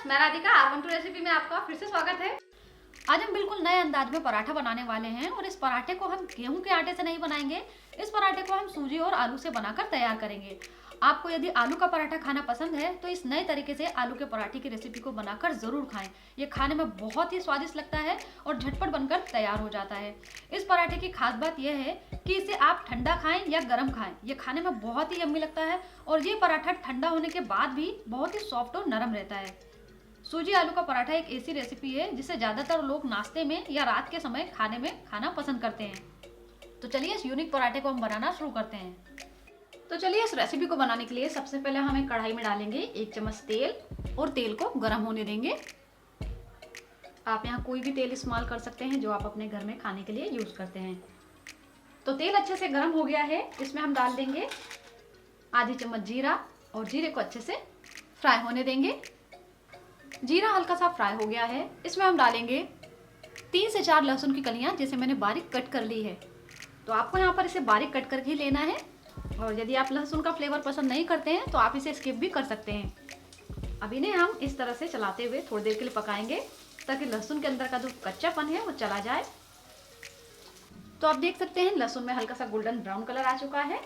मैं Radhika R12 recipe में आपका फिर से स्वागत है। आज हम बिल्कुल नए अंदाज में पराठा बनाने वाले हैं और इस पराठे को हम गेहूं के आटे से नहीं बनाएंगे। इस पराठे को हम सूजी और आलू से बनाकर तैयार करेंगे। आपको यदि आलू का पराठा खाना पसंद है तो इस नए तरीके से आलू के पराठे की रेसिपी को बनाकर जरूर खाएं। ये खाने में बहुत ही स्वादिष्ट लगता है और झटपट बनकर तैयार हो जाता है। इस पराठे की खास बात यह है कि इसे आप ठंडा खाएं या गर्म खाएं, ये खाने में बहुत ही यम्मी लगता है और ये पराठा ठंडा होने के बाद भी बहुत ही सॉफ्ट और नरम रहता है। सूजी आलू का पराठा एक ऐसी रेसिपी है जिसे ज्यादातर लोग नाश्ते में या रात के समय खाना पसंद करते हैं। तो चलिए इस यूनिक पराठे को हम बनाना शुरू करते हैं। तो चलिए इस रेसिपी को बनाने के लिए सबसे पहले हम एक कढ़ाई में डालेंगे 1 चम्मच तेल और तेल को गर्म होने देंगे। आप यहाँ कोई भी तेल इस्तेमाल कर सकते हैं जो आप अपने घर में खाने के लिए यूज करते हैं। तो तेल अच्छे से गर्म हो गया है, इसमें हम डाल देंगे आधी चम्मच जीरा और जीरे को अच्छे से फ्राई होने देंगे। जीरा हल्का सा फ्राई हो गया है, इसमें हम डालेंगे 3 से 4 लहसुन की कलियां जिसे मैंने बारीक कट कर ली है। तो आपको यहाँ पर इसे बारीक कट करके ही लेना है और यदि आप लहसुन का फ्लेवर पसंद नहीं करते हैं तो आप इसे स्किप भी कर सकते हैं। अब इन्हें हम इस तरह से चलाते हुए थोड़ी देर के लिए पकाएंगे ताकि लहसुन के अंदर का जो कच्चापन है वो चला जाए। तो आप देख सकते हैं लहसुन में हल्का सा गोल्डन ब्राउन कलर आ चुका है।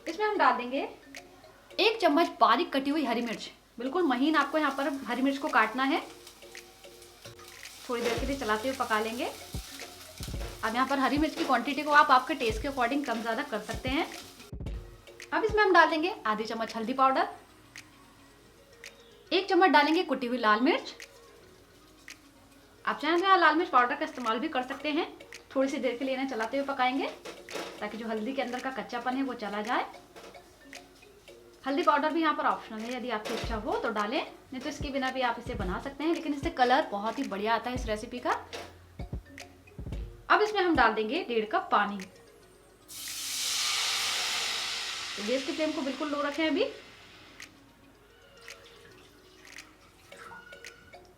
इसमें हम डाल देंगे 1 चम्मच बारीक कटी हुई हरी मिर्च। बिल्कुल महीन आपको यहाँ पर हरी मिर्च को काटना है। थोड़ी देर के लिए चलाते हुए पका लेंगे। अब यहाँ पर हरी मिर्च की क्वांटिटी को आप आपके टेस्ट के अकॉर्डिंग कम ज़्यादा कर सकते हैं। अब इसमें हम डाल देंगे आधी चम्मच हल्दी पाउडर, 1 चम्मच डालेंगे कुटी हुई लाल मिर्च। आप चाहें तो यहाँ लाल मिर्च पाउडर का इस्तेमाल भी कर सकते हैं। थोड़ी सी देर के लिए इन्हें चलाते हुए पकाएंगे ताकि जो हल्दी के अंदर का कच्चापन है वो चला जाए। हल्दी पाउडर भी यहाँ पर ऑप्शनल है, यदि आपकी इच्छा हो तो डालें, नहीं तो इसके बिना भी आप इसे बना सकते हैं, लेकिन इससे कलर बहुत ही बढ़िया आता है इस रेसिपी का। अब इसमें हम डाल देंगे 1.5 कप पानी। तो गैस की फ्लेम को बिल्कुल लो रखें अभी।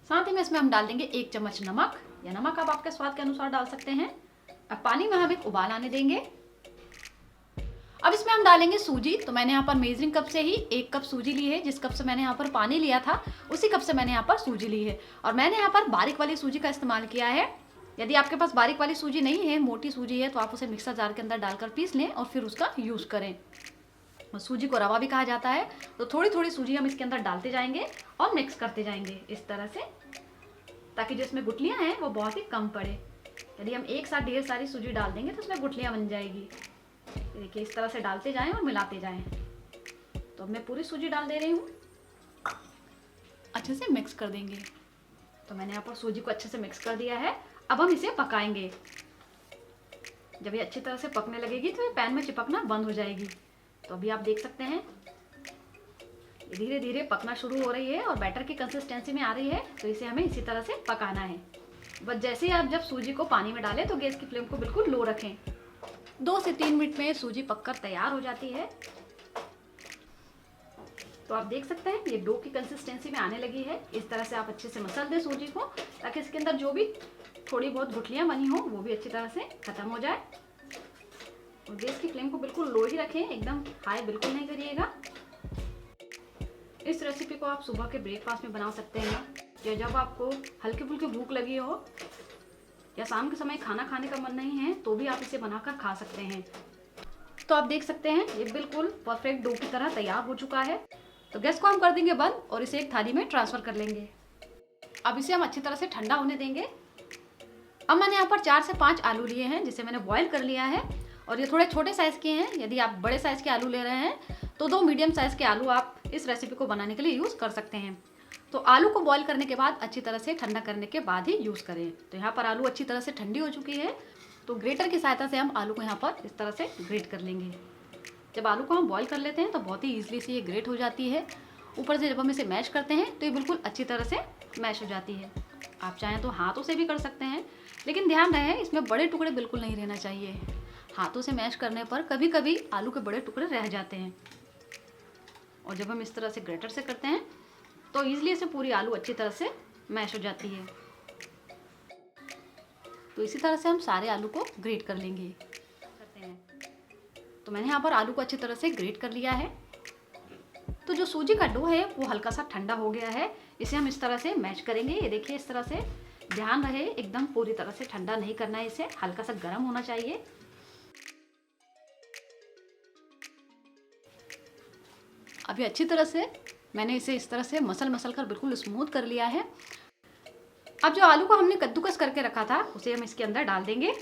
साथ ही में इसमें हम डाल देंगे 1 चम्मच नमक, या नमक आप आपके स्वाद के अनुसार डाल सकते हैं। अब पानी में हम एक उबाल आने देंगे। अब इसमें हम डालेंगे सूजी। तो मैंने यहाँ पर मेजरिंग कप से ही 1 कप सूजी ली है। जिस कप से मैंने यहाँ पर पानी लिया था उसी कप से मैंने यहाँ पर सूजी ली है और मैंने यहाँ पर बारीक वाली सूजी का इस्तेमाल किया है। यदि आपके पास बारीक वाली सूजी नहीं है, मोटी सूजी है, तो आप उसे मिक्सर जार के अंदर डालकर पीस लें और फिर उसका यूज करें। सूजी को रवा भी कहा जाता है। तो थोड़ी थोड़ी सूजी हम इसके अंदर डालते जाएंगे और मिक्स करते जाएंगे इस तरह से, ताकि जो इसमें गुठलियाँ हैं वो बहुत ही कम पड़े। यदि हम एक साथ ढेर सारी सूजी डाल देंगे तो उसमें गुठलियाँ बन जाएगी। देखिए इस तरह से डालते जाएं और मिलाते जाएं। तो अब मैं पूरी सूजी डाल दे रही हूँ, अच्छे से मिक्स कर देंगे। तो मैंने यहाँ पर सूजी को अच्छे से मिक्स कर दिया है। अब हम इसे पकाएंगे। जब ये अच्छी तरह से पकने लगेगी तो ये पैन में चिपकना बंद हो जाएगी। तो अभी आप देख सकते हैं ये धीरे धीरे पकना शुरू हो रही है और बैटर की कंसिस्टेंसी में आ रही है। तो इसे हमें इसी तरह से पकाना है। बस जैसे ही आप जब सूजी को पानी में डालें तो गैस की फ्लेम को बिल्कुल लो रखें। 2 से 3 मिनट में सूजी पककर तैयार हो जाती है। तो आप देख सकते हैं ये डो की कंसिस्टेंसी में आने लगी है। इस तरह से आप अच्छे से मसल दें सूजी को ताकि इसके अंदर जो भी थोड़ी बहुत गुठलियां बनी हो वो भी अच्छी तरह से खत्म हो जाए। और गैस की फ्लेम को बिल्कुल लो ही रखें, एकदम हाई बिल्कुल नहीं करिएगा। इस रेसिपी को आप सुबह के ब्रेकफास्ट में बना सकते हैं या जब आपको हल्की फुल्की भूख लगी हो या शाम के समय खाना खाने का मन नहीं है तो भी आप इसे बनाकर खा सकते हैं। तो आप देख सकते हैं ये बिल्कुल परफेक्ट डो की तरह तैयार हो चुका है। तो गैस को हम कर देंगे बंद और इसे एक थाली में ट्रांसफर कर लेंगे। अब इसे हम अच्छी तरह से ठंडा होने देंगे। अब मैंने यहाँ पर 4 से 5 आलू लिए हैं जिसे मैंने बॉईल कर लिया है और ये थोड़े छोटे साइज़ के हैं। यदि आप बड़े साइज़ के आलू ले रहे हैं तो 2 मीडियम साइज़ के आलू आप इस रेसिपी को बनाने के लिए यूज़ कर सकते हैं। तो आलू को बॉईल करने के बाद अच्छी तरह से ठंडा करने के बाद ही यूज़ करें। तो यहाँ पर आलू अच्छी तरह से ठंडी हो चुकी है। तो ग्रेटर की सहायता से हम आलू को यहाँ पर इस तरह से ग्रेट कर लेंगे। जब आलू को हम बॉईल कर लेते हैं तो बहुत ही ईजिली से ये ग्रेट हो जाती है। ऊपर से जब हम इसे मैश करते हैं तो ये बिल्कुल अच्छी तरह से मैश हो जाती है। आप चाहें तो हाथों से भी कर सकते हैं, लेकिन ध्यान रहे इसमें बड़े टुकड़े बिल्कुल नहीं रहना चाहिए। हाथों से मैश करने पर कभी कभी आलू के बड़े टुकड़े रह जाते हैं और जब हम इस तरह से ग्रेटर से करते हैं तो ईजिली से पूरी आलू अच्छी तरह से मैश हो जाती है। तो इसी तरह से हम सारे आलू को ग्रेट कर लेंगे। तो मैंने यहाँ पर आलू को अच्छी तरह से ग्रेट कर लिया है। तो जो सूजी का डो है वो हल्का सा ठंडा हो गया है। इसे हम इस तरह से मैश करेंगे। ये देखिए इस तरह से, ध्यान रहे एकदम पूरी तरह से ठंडा नहीं करना है, इसे हल्का सा गर्म होना चाहिए। अभी अच्छी तरह से मैंने इसे इस तरह से मसल कर बिल्कुल स्मूथ कर लिया है। अब जो आलू को हमने कद्दूकस करके रखा था उसे हम इसके अंदर डाल देंगे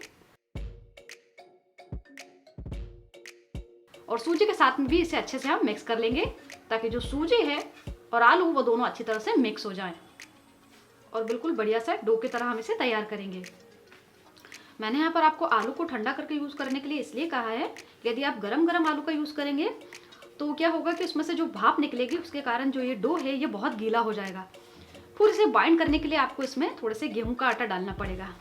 और सूजी के साथ में भी इसे अच्छे से हम मिक्स कर लेंगे ताकि जो सूजी है और आलू वो दोनों अच्छी तरह से मिक्स हो जाएं और बिल्कुल बढ़िया सा डो की तरह हम इसे तैयार करेंगे। मैंने यहाँ पर आपको आलू को ठंडा करके यूज़ करने के लिए इसलिए कहा है कि यदि आप गरम गरम आलू का यूज़ करेंगे तो क्या होगा कि उसमें से जो भाप निकलेगी उसके कारण जो ये डो है ये बहुत गीला हो जाएगा। फिर इसे बाइंड करने के लिए आपको इसमें थोड़े से गेहूं का आटा डालना पड़ेगा।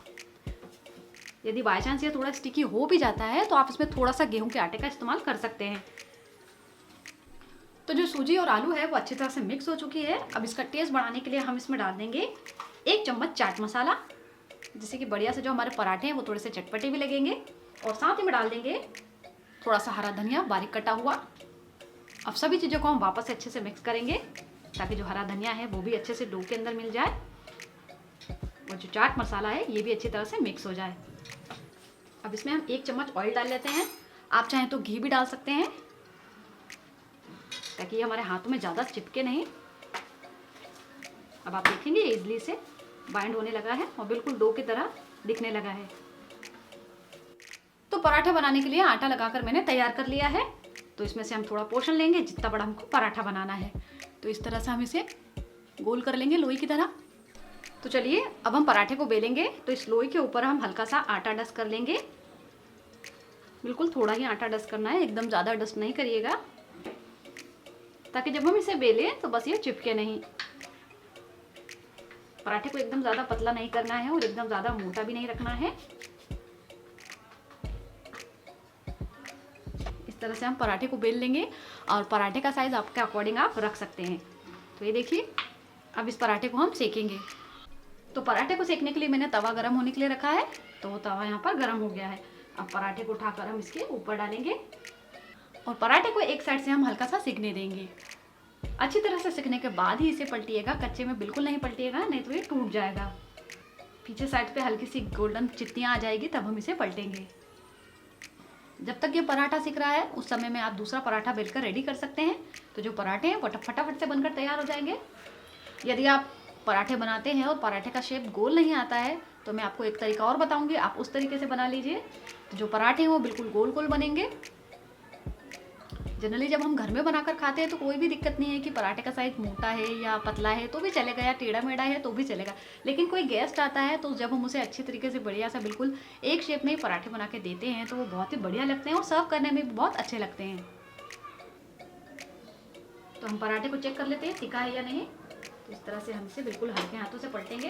यदि बाई चांस ये थोड़ा स्टिकी हो भी जाता है तो आप इसमें थोड़ा सा गेहूं के आटे का इस्तेमाल कर सकते हैं। तो जो सूजी और आलू है वो अच्छी तरह से मिक्स हो चुकी है। अब इसका टेस्ट बढ़ाने के लिए हम इसमें डाल देंगे 1 चम्मच चाट मसाला, जिससे कि बढ़िया से जो हमारे पराठे हैं वो थोड़े से चटपटे भी लगेंगे। और साथ ही में डाल देंगे थोड़ा सा हरा धनिया बारीक कटा हुआ। अब सभी चीज़ों को हम वापस से अच्छे से मिक्स करेंगे ताकि जो हरा धनिया है वो भी अच्छे से डो के अंदर मिल जाए और जो चाट मसाला है ये भी अच्छी तरह से मिक्स हो जाए। अब इसमें हम 1 चम्मच ऑयल डाल लेते हैं। आप चाहें तो घी भी डाल सकते हैं ताकि ये हमारे हाथों में ज़्यादा चिपके नहीं। अब आप देखेंगे इजली से बाइंड होने लगा है और बिल्कुल डो की तरह दिखने लगा है। तो पराठा बनाने के लिए आटा लगाकर मैंने तैयार कर लिया है। तो इसमें से हम थोड़ा पोर्शन लेंगे जितना बड़ा हमको पराठा बनाना है। तो इस तरह से हम इसे गोल कर लेंगे लोई की तरह। तो चलिए अब हम पराठे को बेलेंगे। तो इस लोई के ऊपर हम हल्का सा आटा डस्ट कर लेंगे। बिल्कुल थोड़ा ही आटा डस्ट करना है, एकदम ज़्यादा डस्ट नहीं करिएगा ताकि जब हम इसे बेलें तो बस ये चिपके नहीं। पराठे को एकदम ज़्यादा पतला नहीं करना है और एकदम ज़्यादा मोटा भी नहीं रखना है। इस तरह से हम पराठे को बेल लेंगे और पराठे का साइज़ आपके अकॉर्डिंग आप रख सकते हैं। तो ये देखिए अब इस पराठे को हम सेकेंगे। तो पराठे को सेकने के लिए मैंने तवा गर्म होने के लिए रखा है। तो वो तवा यहाँ पर गर्म हो गया है। अब पराठे को उठाकर हम इसके ऊपर डालेंगे और पराठे को एक साइड से हम हल्का सा सेकने देंगे। अच्छी तरह से सेकने के बाद ही इसे पलटिएगा, कच्चे में बिल्कुल नहीं पलटिएगा नहीं तो ये टूट जाएगा। पीछे साइड पे हल्की सी गोल्डन चित्तियाँ आ जाएगी तब हम इसे पलटेंगे। जब तक ये पराठा सिक रहा है उस समय में आप दूसरा पराठा बेलकर रेडी कर सकते हैं। तो जो पराठे हैं वो फटाफट से बनकर तैयार हो जाएंगे। यदि आप पराठे बनाते हैं और पराठे का शेप गोल नहीं आता है तो मैं आपको एक तरीका और बताऊंगी, आप उस तरीके से बना लीजिए। तो जो पराठे हैं वो बिल्कुल गोल गोल बनेंगे। जनरली जब हम घर में बनाकर खाते हैं तो कोई भी दिक्कत नहीं है कि पराठे का साइज मोटा है या पतला है तो भी चलेगा, या टेढ़ा मेढ़ा है तो भी चलेगा। लेकिन कोई गेस्ट आता है तो जब हम उसे अच्छी तरीके से बढ़िया सा बिल्कुल एक शेप में ही पराठे बना के देते हैं तो वो बहुत ही बढ़िया लगते हैं और सर्व करने में भी बहुत अच्छे लगते हैं। तो हम पराठे को चेक कर लेते हैं सिका है या नहीं। तो इस तरह से हम इसे बिल्कुल हल्के हाथों से पलटेंगे।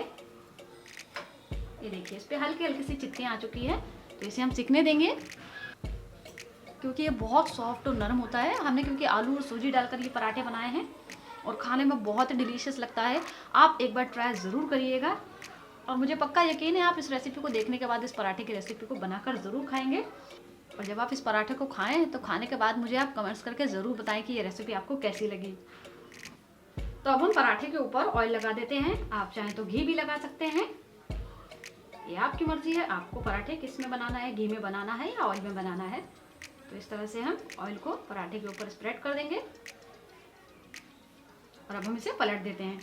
ये देखिए इस पर हल्की हल्की सी चित्तियाँ आ चुकी है। तो इसे हम सिकने देंगे क्योंकि ये बहुत सॉफ्ट और नरम होता है। हमने क्योंकि आलू और सूजी डालकर ये पराठे बनाए हैं और खाने में बहुत डिलीशियस लगता है। आप एक बार ट्राई ज़रूर करिएगा और मुझे पक्का यकीन है आप इस रेसिपी को देखने के बाद इस पराठे की रेसिपी को बनाकर ज़रूर खाएंगे। और जब आप इस पराठे को खाएं तो खाने के बाद मुझे आप कमेंट्स करके ज़रूर बताएं कि ये रेसिपी आपको कैसी लगी। तो अब हम पराठे के ऊपर ऑयल लगा देते हैं। आप चाहें तो घी भी लगा सकते हैं, ये आपकी मर्जी है आपको पराठे किस में बनाना है, घी में बनाना है या ऑयल में बनाना है। तो इस तरह से हम ऑयल को पराठे के ऊपर स्प्रेड कर देंगे और अब हम इसे पलट देते हैं।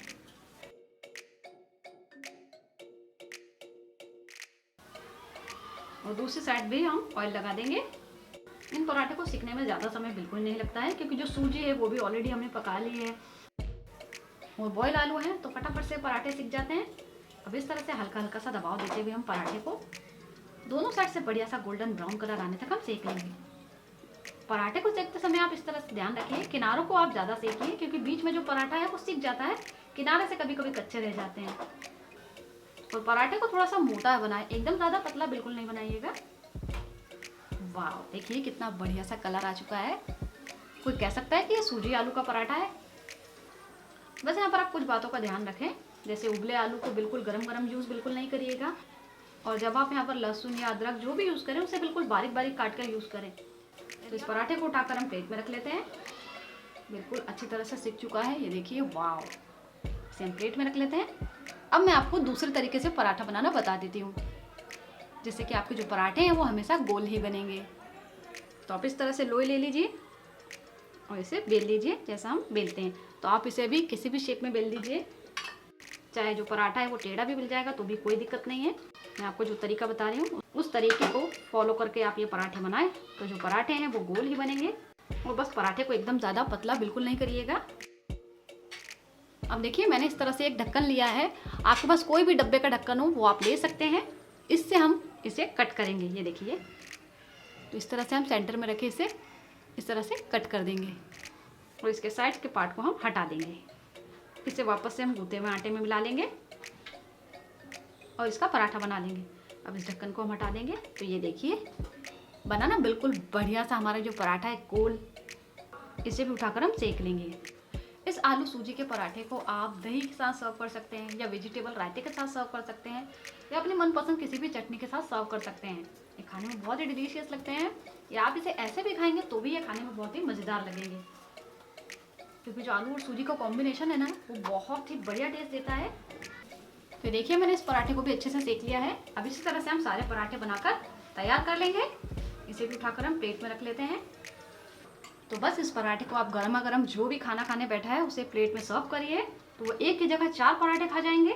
और दूसरी साइड भी हम ऑयल लगा देंगे। इन पराठे को सिकने में ज़्यादा समय बिल्कुल नहीं लगता है क्योंकि जो सूजी है वो भी ऑलरेडी हमने पका ली है और बॉयल आलू है तो फटाफट से पराठे सिक जाते हैं। अब इस तरह से हल्का हल्का सा दबाव देते हुए हम पराठे को दोनों साइड से बढ़िया सा गोल्डन ब्राउन कलर आने तक हम सेक लेंगे। पराठे को सेकते समय आप इस तरह से ध्यान रखिए किनारों को आप ज़्यादा सेकिए क्योंकि बीच में जो पराठा है वो सिक जाता है, किनारे से कभी कभी कच्चे रह जाते हैं। और पराठे को थोड़ा सा मोटा बनाए, एकदम ज़्यादा पतला बिल्कुल नहीं बनाइएगा। वाह देखिए कितना बढ़िया सा कलर आ चुका है। कोई कह सकता है कि ये सूजी आलू का पराठा है। बस यहाँ पर आप कुछ बातों का ध्यान रखें, जैसे उबले आलू को बिल्कुल गरम गरम यूज़ बिल्कुल नहीं करिएगा और जब आप यहाँ पर लहसुन या अदरक जो भी यूज़ करें उसे बिल्कुल बारीक बारीक काट कर यूज़ करें। तो इस पराठे को उठाकर हम प्लेट में रख लेते हैं। बिल्कुल अच्छी तरह से सिक चुका है, ये देखिए वाव इसे हम प्लेट में रख लेते हैं। अब मैं आपको दूसरे तरीके से पराठा बनाना बता देती हूँ, जिससे कि आपके जो पराठे हैं वो हमेशा गोल ही बनेंगे। तो आप इस तरह से लोई ले लीजिए और इसे बेल लीजिए जैसा हम बेलते हैं। तो आप इसे भी किसी भी शेप में बेल लीजिए, चाहे जो पराठा है वो टेढ़ा भी मिल जाएगा तो भी कोई दिक्कत नहीं है। मैं आपको जो तरीका बता रही हूँ उस तरीके को फॉलो करके आप ये पराठे बनाएं तो जो पराठे हैं वो गोल ही बनेंगे। और बस पराठे को एकदम ज़्यादा पतला बिल्कुल नहीं करिएगा। अब देखिए मैंने इस तरह से एक ढक्कन लिया है, आपके पास कोई भी डब्बे का ढक्कन हो वो आप ले सकते हैं। इससे हम इसे कट करेंगे। ये देखिए, तो इस तरह से हम सेंटर में रखे इसे इस तरह से कट कर देंगे और इसके साइड के पार्ट को हम हटा देंगे। इसे वापस से हम गूथे में आटे में मिला लेंगे और इसका पराठा बना लेंगे। अब इस ढक्कन को हम हटा देंगे। तो ये देखिए बना ना बिल्कुल बढ़िया सा हमारा जो पराठा है गोल। इसे भी उठाकर हम सेक लेंगे। इस आलू सूजी के पराठे को आप दही के साथ सर्व कर सकते हैं या वेजिटेबल रायते के साथ सर्व कर सकते हैं या अपनी मनपसंद किसी भी चटनी के साथ सर्व कर सकते हैं। ये खाने में बहुत ही डिलीशियस लगते हैं, या आप इसे ऐसे भी खाएंगे तो भी ये खाने में बहुत ही मज़ेदार लगेंगे, क्योंकि जो आलू और सूजी का कॉम्बिनेशन है ना वो बहुत ही बढ़िया टेस्ट देता है। तो देखिए मैंने इस पराठे को भी अच्छे से सेक लिया है। अब इसी तरह से हम सारे पराठे बनाकर तैयार कर लेंगे। इसे भी उठाकर हम प्लेट में रख लेते हैं। तो बस इस पराठे को आप गर्मा गर्म जो भी खाना खाने बैठा है उसे प्लेट में सर्व करिए तो वो एक की जगह 4 पराठे खा जाएंगे।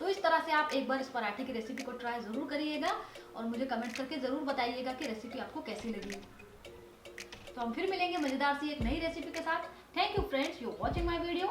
तो इस तरह से आप एक बार इस पराठे की रेसिपी को ट्राई ज़रूर करिएगा और मुझे कमेंट करके ज़रूर बताइएगा कि रेसिपी आपको कैसी लगी। तो हम फिर मिलेंगे मज़ेदार सी एक नई रेसिपी के साथ। Thank you friends, you watching my video.